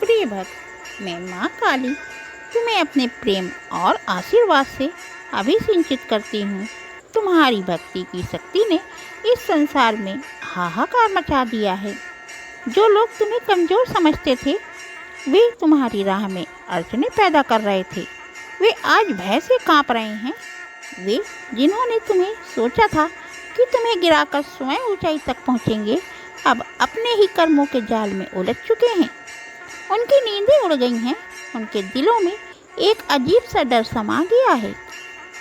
प्रिय भक्त, मैं माँ काली तुम्हें अपने प्रेम और आशीर्वाद से अभिसिंचित करती हूँ। तुम्हारी भक्ति की शक्ति ने इस संसार में हाहाकार मचा दिया है। जो लोग तुम्हें कमजोर समझते थे, वे तुम्हारी राह में अड़चने पैदा कर रहे थे, वे आज भय से कांप रहे हैं। वे जिन्होंने तुम्हें सोचा था कि तुम्हें गिराकर स्वयं ऊंचाई तक पहुँचेंगे, अब अपने ही कर्मों के जाल में उलझ चुके हैं। उनकी नींदें उड़ गई हैं, उनके दिलों में एक अजीब सा डर समा गया है,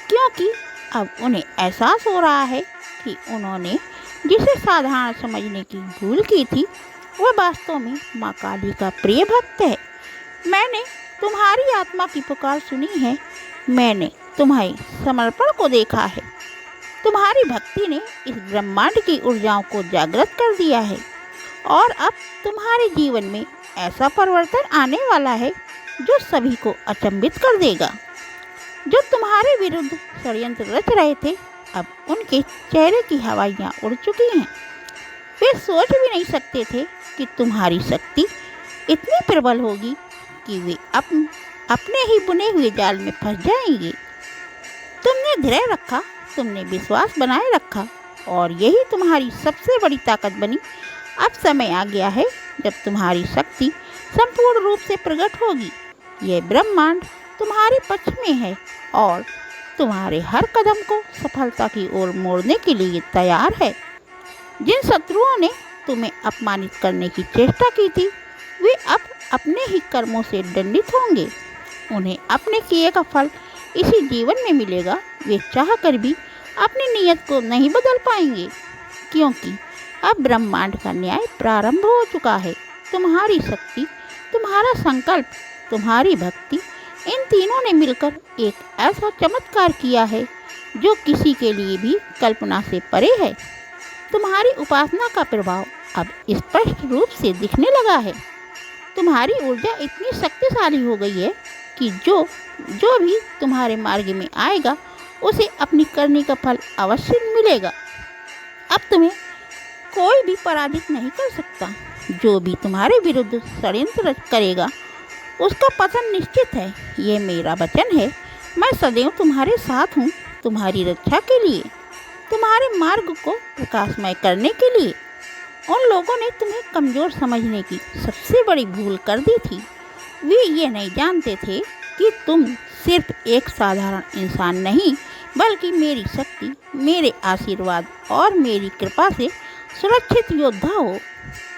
क्योंकि अब उन्हें एहसास हो रहा है कि उन्होंने जिसे साधारण समझने की भूल की थी, वह वास्तव में माँ काली का प्रिय भक्त है। मैंने तुम्हारी आत्मा की पुकार सुनी है, मैंने तुम्हारे समर्पण को देखा है। तुम्हारी भक्ति ने इस ब्रह्मांड की ऊर्जाओं को जागृत कर दिया है और अब तुम्हारे जीवन में ऐसा परिवर्तन आने वाला है जो सभी को अचंभित कर देगा। जो तुम्हारे विरुद्ध षड्यंत्र रच रहे थे, अब उनके चेहरे की हवाइयाँ उड़ चुकी हैं। वे सोच भी नहीं सकते थे कि तुम्हारी शक्ति इतनी प्रबल होगी कि वे अपने ही बुने हुए जाल में फंस जाएंगे। तुमने धैर्य रखा, तुमने विश्वास बनाए रखा और यही तुम्हारी सबसे बड़ी ताकत बनी। अब समय आ गया है जब तुम्हारी शक्ति संपूर्ण रूप से प्रकट होगी। यह ब्रह्मांड तुम्हारे पक्ष में है और तुम्हारे हर कदम को सफलता की ओर मोड़ने के लिए तैयार है। जिन शत्रुओं ने तुम्हें अपमानित करने की चेष्टा की थी, वे अब अपने ही कर्मों से दंडित होंगे। उन्हें अपने किए का फल इसी जीवन में मिलेगा। वे चाह कर भी अपनी नीयत को नहीं बदल पाएंगे, क्योंकि अब ब्रह्मांड का न्याय प्रारंभ हो चुका है। तुम्हारी शक्ति, तुम्हारा संकल्प, तुम्हारी भक्ति, इन तीनों ने मिलकर एक ऐसा चमत्कार किया है जो किसी के लिए भी कल्पना से परे है। तुम्हारी उपासना का प्रभाव अब स्पष्ट रूप से दिखने लगा है। तुम्हारी ऊर्जा इतनी शक्तिशाली हो गई है कि जो भी तुम्हारे मार्ग में आएगा, उसे अपनी करनी का फल अवश्य मिलेगा। अब तुम्हें कोई भी पराजित नहीं कर सकता। जो भी तुम्हारे विरुद्ध षड्यंत्र करेगा, उसका पतन निश्चित है। ये मेरा वचन है। मैं सदैव तुम्हारे साथ हूँ, तुम्हारी रक्षा के लिए, तुम्हारे मार्ग को प्रकाशमय करने के लिए। उन लोगों ने तुम्हें कमज़ोर समझने की सबसे बड़ी भूल कर दी थी। वे ये नहीं जानते थे कि तुम सिर्फ एक साधारण इंसान नहीं, बल्कि मेरी शक्ति, मेरे आशीर्वाद और मेरी कृपा से सुरक्षित योद्धा हो।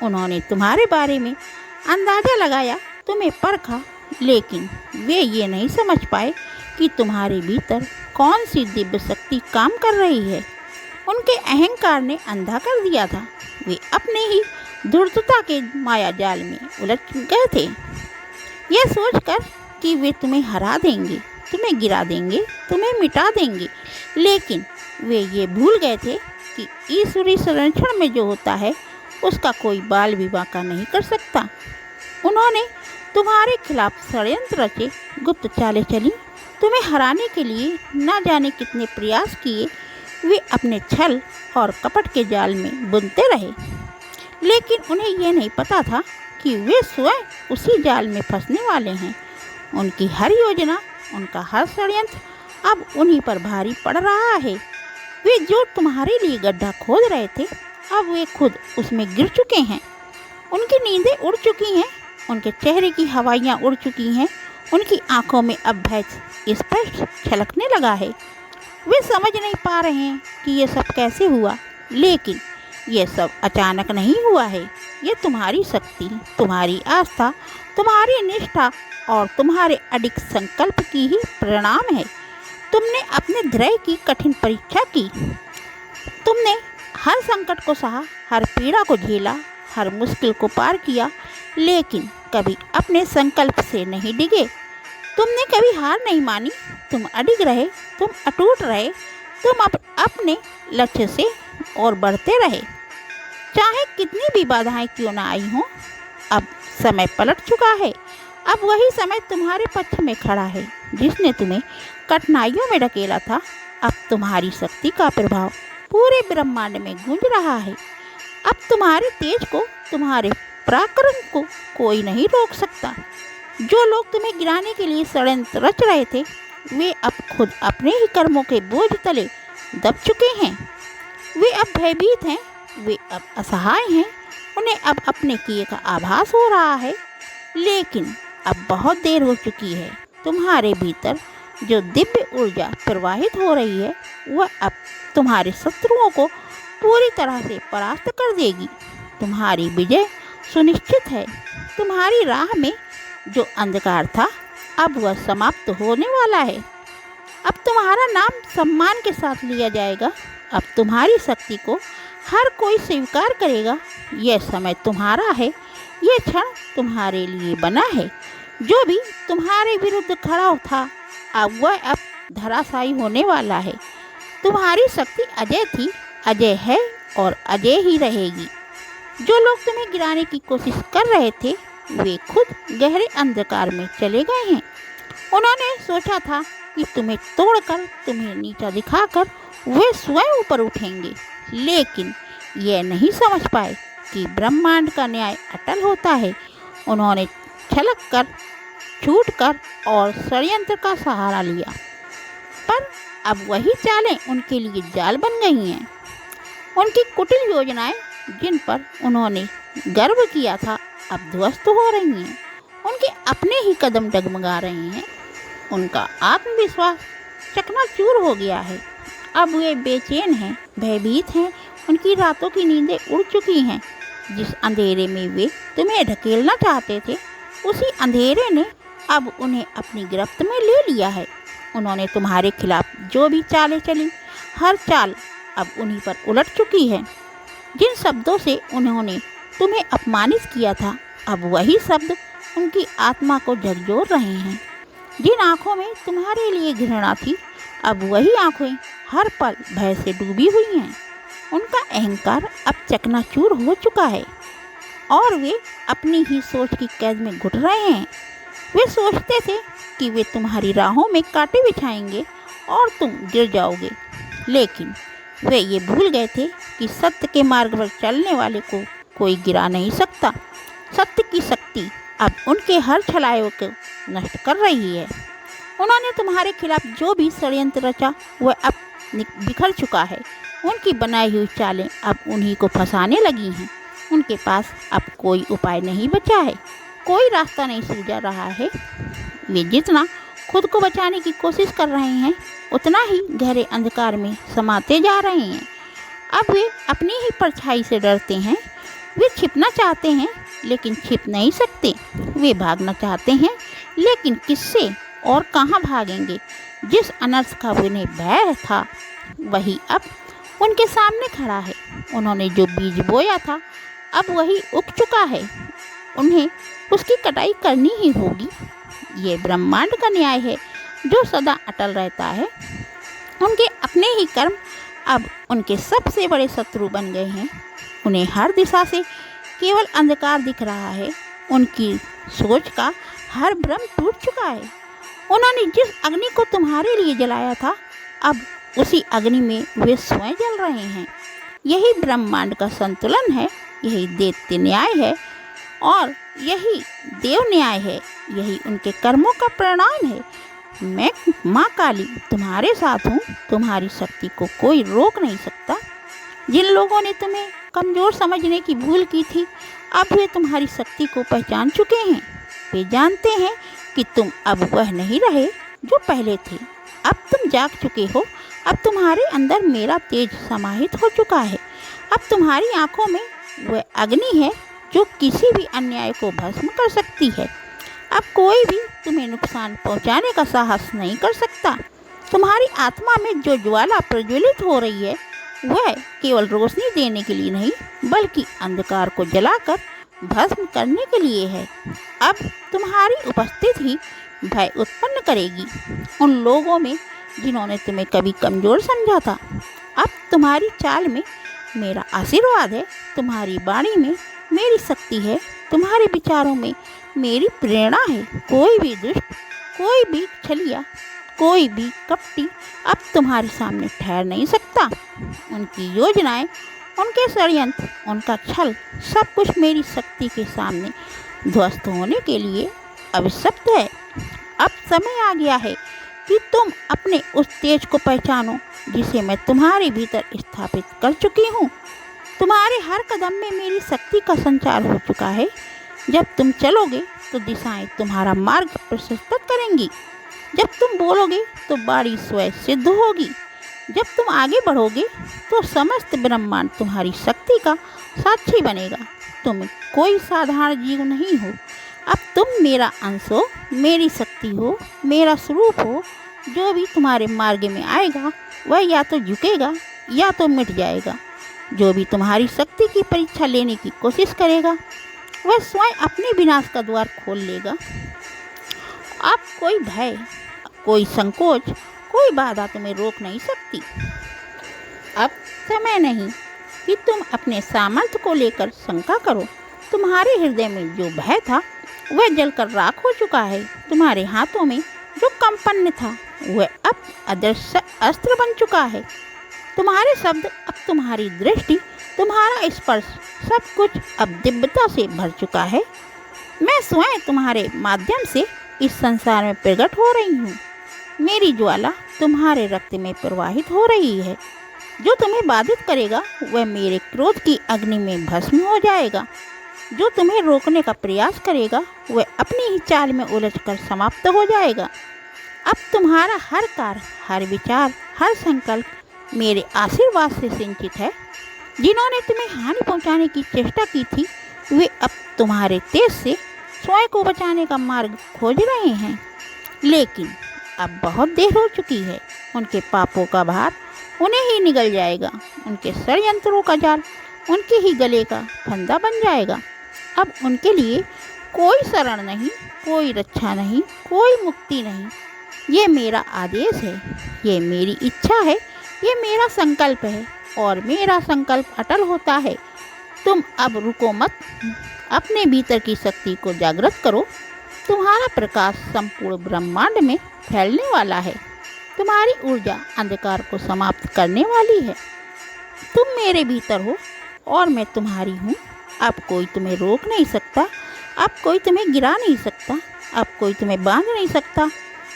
उन्होंने तुम्हारे बारे में अंदाज़ा लगाया, तुम्हें परखा, लेकिन वे ये नहीं समझ पाए कि तुम्हारे भीतर कौन सी दिव्य शक्ति काम कर रही है। उनके अहंकार ने अंधा कर दिया था। वे अपने ही धूर्तता के माया जाल में उलझ गए थे, यह सोचकर कि वे तुम्हें हरा देंगे, तुम्हें गिरा देंगे, तुम्हें मिटा देंगे। लेकिन वे ये भूल गए थे कि ईश्वरीय संरक्षण में जो होता है, उसका कोई बाल विवाह का नहीं कर सकता। उन्होंने तुम्हारे खिलाफ षड्यंत्र रचे, गुप्त चालें चली, तुम्हें हराने के लिए न जाने कितने प्रयास किए। वे अपने छल और कपट के जाल में बुनते रहे, लेकिन उन्हें यह नहीं पता था कि वे स्वयं उसी जाल में फंसने वाले हैं। उनकी हर योजना, उनका हर षड्यंत्र अब उन्हीं पर भारी पड़ रहा है। वे जो तुम्हारे लिए गड्ढा खोद रहे थे, अब वे खुद उसमें गिर चुके हैं। उनकी नींदें उड़ चुकी हैं, उनके चेहरे की हवाइयाँ उड़ चुकी हैं, उनकी आंखों में अब भय स्पष्ट छलकने लगा है। वे समझ नहीं पा रहे हैं कि ये सब कैसे हुआ, लेकिन ये सब अचानक नहीं हुआ है। ये तुम्हारी शक्ति, तुम्हारी आस्था, तुम्हारी निष्ठा और तुम्हारे अडिग संकल्प की ही परिणाम है। तुमने अपने धैर्य की कठिन परीक्षा की, तुमने हर संकट को सहा, हर पीड़ा को झेला, हर मुश्किल को पार किया, लेकिन कभी अपने संकल्प से नहीं डिगे। तुमने कभी हार नहीं मानी, तुम अडिग रहे, तुम अटूट रहे, तुम अपने लक्ष्य से और बढ़ते रहे, चाहे कितनी भी बाधाएं क्यों ना आई हों। अब समय पलट चुका है। अब वही समय तुम्हारे पक्ष में खड़ा है, जिसने तुम्हें कठिनाइयों में ढकेला था। अब तुम्हारी शक्ति का प्रभाव पूरे ब्रह्मांड में गूंज रहा है। अब तुम्हारे तेज को, तुम्हारे पराक्रम को कोई नहीं रोक सकता। जो लोग तुम्हें गिराने के लिए षड्यंत्र रच रहे थे, वे अब खुद अपने ही कर्मों के बोझ तले दब चुके हैं। वे अब भयभीत हैं, वे अब असहाय हैं। उन्हें अब अपने किए का आभास हो रहा है, लेकिन अब बहुत देर हो चुकी है। तुम्हारे भीतर जो दिव्य ऊर्जा प्रवाहित हो रही है, वह अब तुम्हारे शत्रुओं को पूरी तरह से परास्त कर देगी। तुम्हारी विजय सुनिश्चित है। तुम्हारी राह में जो अंधकार था, अब वह समाप्त होने वाला है। अब तुम्हारा नाम सम्मान के साथ लिया जाएगा। अब तुम्हारी शक्ति को हर कोई स्वीकार करेगा। यह समय तुम्हारा है, यह क्षण तुम्हारे लिए बना है। जो भी तुम्हारे विरुद्ध खड़ा था, अब वह धराशायी होने वाला है। तुम्हारी शक्ति अजय थी, अजय है और अजय ही रहेगी। जो लोग तुम्हें गिराने की कोशिश कर रहे थे, वे खुद गहरे अंधकार में चले गए हैं। उन्होंने सोचा था कि तुम्हें तोड़कर, तुम्हें नीचा दिखाकर वे स्वयं ऊपर उठेंगे, लेकिन यह नहीं समझ पाए कि ब्रह्मांड का न्याय अटल होता है। उन्होंने छलक कर, छूट कर और षड्यंत्र का सहारा लिया, पर अब वही चालें उनके लिए जाल बन गई हैं। उनकी कुटिल योजनाएं, जिन पर उन्होंने गर्व किया था, अब ध्वस्त हो रही हैं। उनके अपने ही कदम डगमगा रहे हैं। उनका आत्मविश्वास चकनाचूर हो गया है। अब वे बेचैन हैं, भयभीत हैं। उनकी रातों की नींदें उड़ चुकी हैं। जिस अंधेरे में वे तुम्हें ढकेलना चाहते थे, उसी अंधेरे ने अब उन्हें अपनी गिरफ्त में ले लिया है। उन्होंने तुम्हारे खिलाफ जो भी चालें चली, हर चाल अब उन्हीं पर उलट चुकी है। जिन शब्दों से उन्होंने तुम्हें अपमानित किया था, अब वही शब्द उनकी आत्मा को झकझोर रहे हैं। जिन आँखों में तुम्हारे लिए घृणा थी, अब वही आँखें हर पल भय से डूबी हुई हैं। उनका अहंकार अब चकनाचूर हो चुका है और वे अपनी ही सोच की कैद में घुट रहे हैं। वे सोचते थे कि वे तुम्हारी राहों में कांटे बिछाएंगे और तुम गिर जाओगे, लेकिन वे ये भूल गए थे कि सत्य के मार्ग पर चलने वाले को कोई गिरा नहीं सकता। सत्य की शक्ति अब उनके हर छलावे को नष्ट कर रही है। उन्होंने तुम्हारे खिलाफ जो भी षड्यंत्र रचा, वह अब बिखर चुका है। उनकी बनाई हुई चालें अब उन्हीं को फंसाने लगी हैं। उनके पास अब कोई उपाय नहीं बचा है, कोई रास्ता नहीं सूझा रहा है। वे जितना खुद को बचाने की कोशिश कर रहे हैं, उतना ही गहरे अंधकार में समाते जा रहे हैं। अब वे अपनी ही परछाई से डरते हैं। वे छिपना चाहते हैं, लेकिन छिप नहीं सकते। वे भागना चाहते हैं, लेकिन किससे और कहाँ भागेंगे। जिस अनर्थ का उन्हें भय था, वही अब उनके सामने खड़ा है। उन्होंने जो बीज बोया था, अब वही उग चुका है। उन्हें उसकी कटाई करनी ही होगी। ये ब्रह्मांड का न्याय है जो सदा अटल रहता है। उनके अपने ही कर्म अब उनके सबसे बड़े शत्रु बन गए हैं। उन्हें हर दिशा से केवल अंधकार दिख रहा है। उनकी सोच का हर भ्रम टूट चुका है। उन्होंने जिस अग्नि को तुम्हारे लिए जलाया था, अब उसी अग्नि में वे स्वयं जल रहे हैं। यही ब्रह्मांड का संतुलन है, यही दैत्य न्याय है और यही देव न्याय है। यही उनके कर्मों का परिणाम है। मैं माँ काली तुम्हारे साथ हूँ। तुम्हारी शक्ति को कोई रोक नहीं सकता। जिन लोगों ने तुम्हें कमज़ोर समझने की भूल की थी, अब वे तुम्हारी शक्ति को पहचान चुके हैं। वे जानते हैं कि तुम अब वह नहीं रहे जो पहले थे। अब तुम जाग चुके हो। अब तुम्हारे अंदर मेरा तेज समाहित हो चुका है। अब तुम्हारी आंखों में वह अग्नि है जो किसी भी अन्याय को भस्म कर सकती है। अब कोई भी तुम्हें नुकसान पहुंचाने का साहस नहीं कर सकता। तुम्हारी आत्मा में जो ज्वाला प्रज्वलित हो रही है, वह केवल रोशनी देने के लिए नहीं, बल्कि अंधकार को जलाकर भस्म करने के लिए है। अब तुम्हारी उपस्थिति ही भय उत्पन्न करेगी उन लोगों में जिन्होंने तुम्हें कभी कमज़ोर समझा था। अब तुम्हारी चाल में मेरा आशीर्वाद है। तुम्हारी वाणी में मेरी शक्ति है। तुम्हारे विचारों में मेरी प्रेरणा है। कोई भी दुष्ट, कोई भी छलिया, कोई भी कपटी अब तुम्हारे सामने ठहर नहीं सकता। उनकी योजनाएं उनके षड्यंत्र, उनका छल, सब कुछ मेरी शक्ति के सामने ध्वस्त होने के लिए अभिशप्त है। अब समय आ गया है कि तुम अपने उस तेज को पहचानो जिसे मैं तुम्हारे भीतर स्थापित कर चुकी हूँ। तुम्हारे हर कदम में मेरी शक्ति का संचार हो चुका है। जब तुम चलोगे तो दिशाएं तुम्हारा मार्ग प्रशस्त करेंगी। जब तुम बोलोगे तो वाणी स्वयं सिद्ध होगी। जब तुम आगे बढ़ोगे तो समस्त ब्रह्मांड तुम्हारी शक्ति का साक्षी बनेगा। तुम कोई साधारण जीव नहीं हो, अब तुम मेरा अंश हो, मेरी शक्ति हो, मेरा स्वरूप हो। जो भी तुम्हारे मार्ग में आएगा वह या तो झुकेगा या तो मिट जाएगा। जो भी तुम्हारी शक्ति की परीक्षा लेने की कोशिश करेगा वह स्वयं अपने विनाश का द्वार खोल लेगा। अब कोई भय, कोई संकोच, कोई बाधा तुम्हें रोक नहीं सकती। अब समय नहीं कि तुम अपने सामर्थ्य को लेकर शंका करो। तुम्हारे हृदय में जो भय था वह जलकर राख हो चुका है। तुम्हारे हाथों में जो कंपन था वह अब अदृश्य अस्त्र बन चुका है। तुम्हारे शब्द, अब तुम्हारी दृष्टि, तुम्हारा स्पर्श, सब कुछ अब दिव्यता से भर चुका है। मैं स्वयं तुम्हारे माध्यम से इस संसार में प्रकट हो रही हूँ। मेरी ज्वाला तुम्हारे रक्त में प्रवाहित हो रही है। जो तुम्हें बाधित करेगा वह मेरे क्रोध की अग्नि में भस्म हो जाएगा। जो तुम्हें रोकने का प्रयास करेगा वह अपनी ही चाल में उलझकर समाप्त हो जाएगा। अब तुम्हारा हर कार्य, हर विचार, हर संकल्प मेरे आशीर्वाद से सिंचित है। जिन्होंने तुम्हें हानि पहुंचाने की चेष्टा की थी वे अब तुम्हारे तेज से स्वयं को बचाने का मार्ग खोज रहे हैं। लेकिन अब बहुत देर हो चुकी है। उनके पापों का भार उन्हें ही निगल जाएगा। उनके षड्यंत्रों का जाल उनके ही गले का फंदा बन जाएगा। अब उनके लिए कोई शरण नहीं, कोई रक्षा नहीं, कोई मुक्ति नहीं। ये मेरा आदेश है, ये मेरी इच्छा है, ये मेरा संकल्प है और मेरा संकल्प अटल होता है। तुम अब रुको मत, अपने भीतर की शक्ति को जागृत करो। तुम्हारा प्रकाश संपूर्ण ब्रह्मांड में फैलने वाला है। तुम्हारी ऊर्जा अंधकार को समाप्त करने वाली है। तुम मेरे भीतर हो और मैं तुम्हारी हूँ। अब कोई तुम्हें रोक नहीं सकता, अब कोई तुम्हें गिरा नहीं सकता, अब कोई तुम्हें बांध नहीं सकता,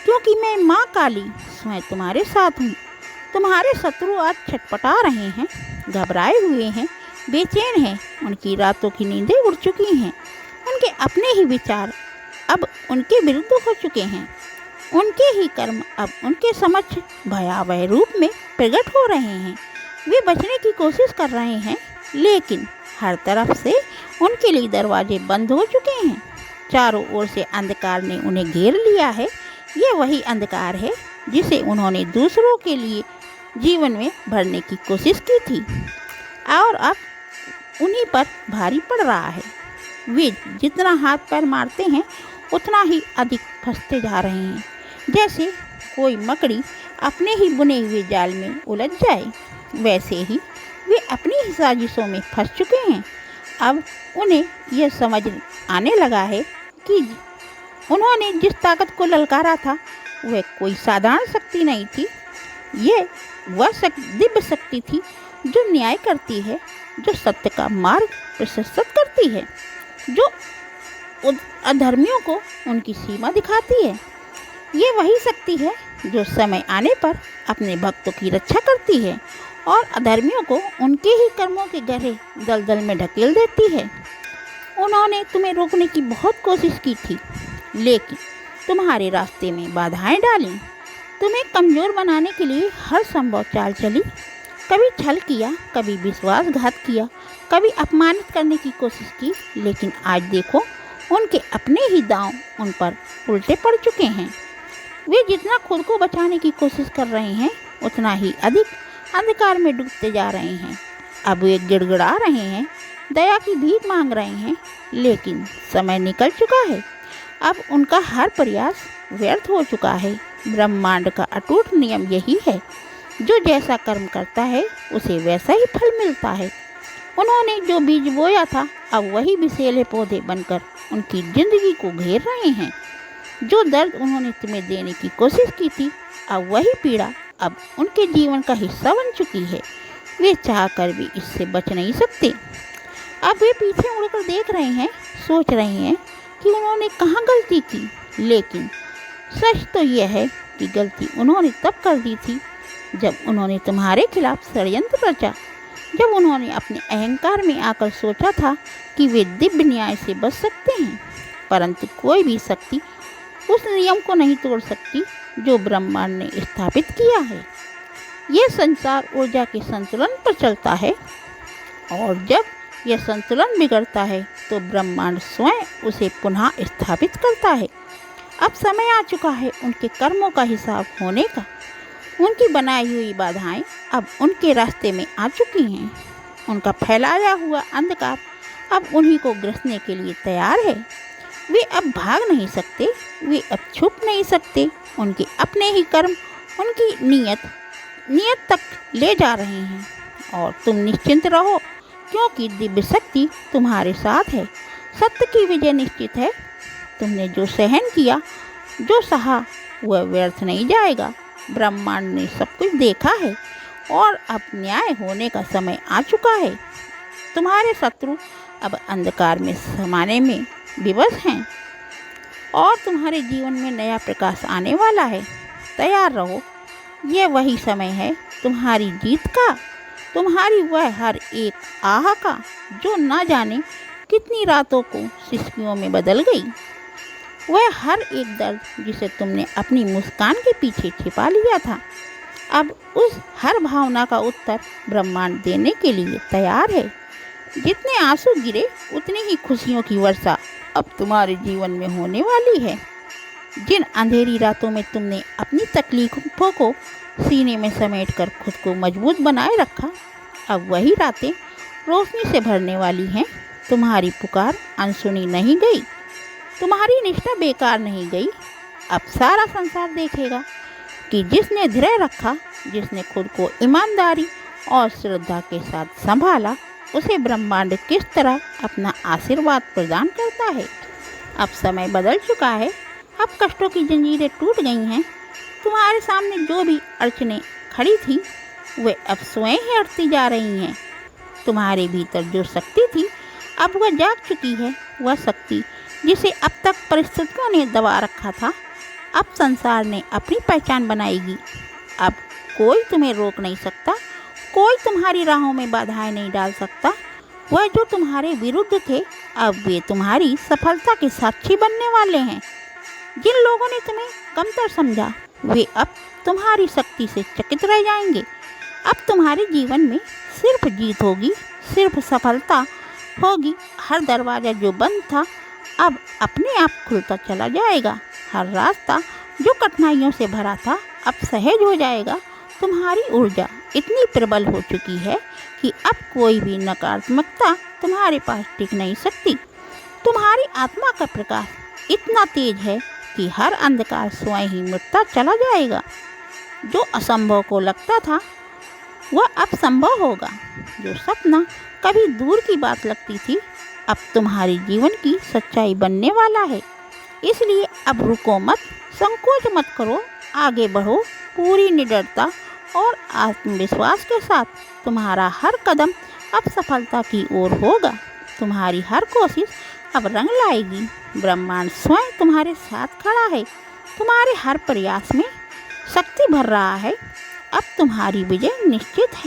क्योंकि मैं माँ काली स्वयं तुम्हारे साथ हूँ। तुम्हारे शत्रु आज छटपटा रहे हैं, घबराए हुए हैं, बेचैन हैं। उनकी रातों की नींदें उड़ चुकी हैं। उनके अपने ही विचार अब उनके विरुद्ध हो चुके हैं। उनके ही कर्म अब उनके समक्ष भयावह रूप में प्रकट हो रहे हैं। वे बचने की कोशिश कर रहे हैं, लेकिन हर तरफ से उनके लिए दरवाजे बंद हो चुके हैं। चारों ओर से अंधकार ने उन्हें घेर लिया है। ये वही अंधकार है जिसे उन्होंने दूसरों के लिए जीवन में भरने की कोशिश की थी और अब उन्हीं पर भारी पड़ रहा है। वे जितना हाथ पैर मारते हैं उतना ही अधिक फंसते जा रहे हैं। जैसे कोई मकड़ी अपने ही बुने हुए जाल में उलझ जाए, वैसे ही वे अपनी ही साजिशों में फंस चुके हैं। अब उन्हें यह समझ आने लगा है कि उन्होंने जिस ताकत को ललकारा था वह कोई साधारण शक्ति नहीं थी। ये वह दिव्य शक्ति थी जो न्याय करती है, जो सत्य का मार्ग प्रशस्त करती है, जो अधर्मियों को उनकी सीमा दिखाती है। ये वही शक्ति है जो समय आने पर अपने भक्तों की रक्षा करती है और अधर्मियों को उनके ही कर्मों के गहरे दलदल में ढकेल देती है। उन्होंने तुम्हें रोकने की बहुत कोशिश की थी, लेकिन तुम्हारे रास्ते में बाधाएं डाली। तुम्हें कमज़ोर बनाने के लिए हर संभव चाल चली। कभी छल किया, कभी विश्वासघात किया, कभी अपमानित करने की कोशिश की, लेकिन आज देखो उनके अपने ही दांव उन पर उल्टे पड़ चुके हैं। वे जितना खुद को बचाने की कोशिश कर रहे हैं उतना ही अधिक अंधकार में डूबते जा रहे हैं। अब वे गिड़गिड़ा रहे हैं, दया की भीख मांग रहे हैं, लेकिन समय निकल चुका है। अब उनका हर प्रयास व्यर्थ हो चुका है। ब्रह्मांड का अटूट नियम यही है, जो जैसा कर्म करता है उसे वैसा ही फल मिलता है। उन्होंने जो बीज बोया था अब वही विषैले पौधे बनकर उनकी जिंदगी को घेर रहे हैं। जो दर्द उन्होंने तुम्हें देने की कोशिश की थी अब वही पीड़ा अब उनके जीवन का हिस्सा बन चुकी है। वे चाहकर भी इससे बच नहीं सकते। अब वे पीछे मुड़कर देख रहे हैं, सोच रहे हैं कि उन्होंने कहाँ गलती की। लेकिन सच तो यह है कि गलती उन्होंने तब कर दी थी जब उन्होंने तुम्हारे खिलाफ षड्यंत्र रचा, जब उन्होंने अपने अहंकार में आकर सोचा था कि वे दिव्य न्याय से बच सकते हैं। परंतु कोई भी शक्ति उस नियम को नहीं तोड़ सकती जो ब्रह्मांड ने स्थापित किया है। यह संसार ऊर्जा के संतुलन पर चलता है और जब यह संतुलन बिगड़ता है तो ब्रह्मांड स्वयं उसे पुनः स्थापित करता है। अब समय आ चुका है उनके कर्मों का हिसाब होने का। उनकी बनाई हुई बाधाएं अब उनके रास्ते में आ चुकी हैं। उनका फैलाया हुआ अंधकार अब उन्हीं को ग्रसने के लिए तैयार है। वे अब भाग नहीं सकते, वे अब छुप नहीं सकते। उनके अपने ही कर्म उनकी नियत तक ले जा रहे हैं। और तुम निश्चिंत रहो, क्योंकि दिव्य शक्ति तुम्हारे साथ है। सत्य की विजय निश्चित है। तुमने जो सहन किया, जो सहा, वह व्यर्थ नहीं जाएगा। ब्रह्मांड ने सब कुछ देखा है और अब न्याय होने का समय आ चुका है। तुम्हारे शत्रु अब अंधकार में समाने में विवश हैं और तुम्हारे जीवन में नया प्रकाश आने वाला है। तैयार रहो, यह वही समय है तुम्हारी जीत का, तुम्हारी वह हर एक आह का जो ना जाने कितनी रातों को सिसकियों में बदल गई। वह हर एक दर्द जिसे तुमने अपनी मुस्कान के पीछे छिपा लिया था, अब उस हर भावना का उत्तर ब्रह्मांड देने के लिए तैयार है। जितने आंसू गिरे उतनी ही खुशियों की वर्षा अब तुम्हारे जीवन में होने वाली है। जिन अंधेरी रातों में तुमने अपनी तकलीफों को सीने में समेटकर खुद को मजबूत बनाए रखा, अब वही रातें रोशनी से भरने वाली हैं। तुम्हारी पुकार अनसुनी नहीं गई, तुम्हारी निष्ठा बेकार नहीं गई। अब सारा संसार देखेगा कि जिसने धैर्य रखा, जिसने खुद को ईमानदारी और श्रद्धा के साथ संभाला, उसे ब्रह्मांड किस तरह अपना आशीर्वाद प्रदान करता है। अब समय बदल चुका है, अब कष्टों की जंजीरें टूट गई हैं। तुम्हारे सामने जो भी अड़चनें खड़ी थी, वे अब स्वयं ही हटती जा रही हैं। तुम्हारे भीतर जो शक्ति थी, अब वह जाग चुकी है। वह शक्ति जिसे अब तक परिस्थितियों ने दबा रखा था, अब संसार ने अपनी पहचान बनाएगी। अब कोई तुम्हें रोक नहीं सकता, कोई तुम्हारी राहों में बाधाएं नहीं डाल सकता। वह जो तुम्हारे विरुद्ध थे, अब वे तुम्हारी सफलता के साक्षी बनने वाले हैं। जिन लोगों ने तुम्हें कमतर समझा, वे अब तुम्हारी शक्ति से चकित रह जाएंगे। अब तुम्हारे जीवन में सिर्फ जीत होगी, सिर्फ सफलता होगी। हर दरवाज़ा जो बंद था, अब अपने आप खुलता चला जाएगा। हर रास्ता जो कठिनाइयों से भरा था, अब सहज हो जाएगा। तुम्हारी ऊर्जा इतनी प्रबल हो चुकी है कि अब कोई भी नकारात्मकता तुम्हारे पास टिक नहीं सकती। तुम्हारी आत्मा का प्रकाश इतना तेज है कि हर अंधकार स्वयं ही मिटता चला जाएगा। जो असंभव को लगता था, वह अब संभव होगा। जो सपना कभी दूर की बात लगती थी, अब तुम्हारे जीवन की सच्चाई बनने वाला है। इसलिए अब रुको मत, संकोच मत करो, आगे बढ़ो पूरी निडरता और आत्मविश्वास के साथ। तुम्हारा हर कदम अब सफलता की ओर होगा। तुम्हारी हर कोशिश अब रंग लाएगी। ब्रह्मांड स्वयं तुम्हारे साथ खड़ा है। तुम्हारे हर प्रयास में शक्ति भर रहा है। अब तुम्हारी विजय निश्चित है।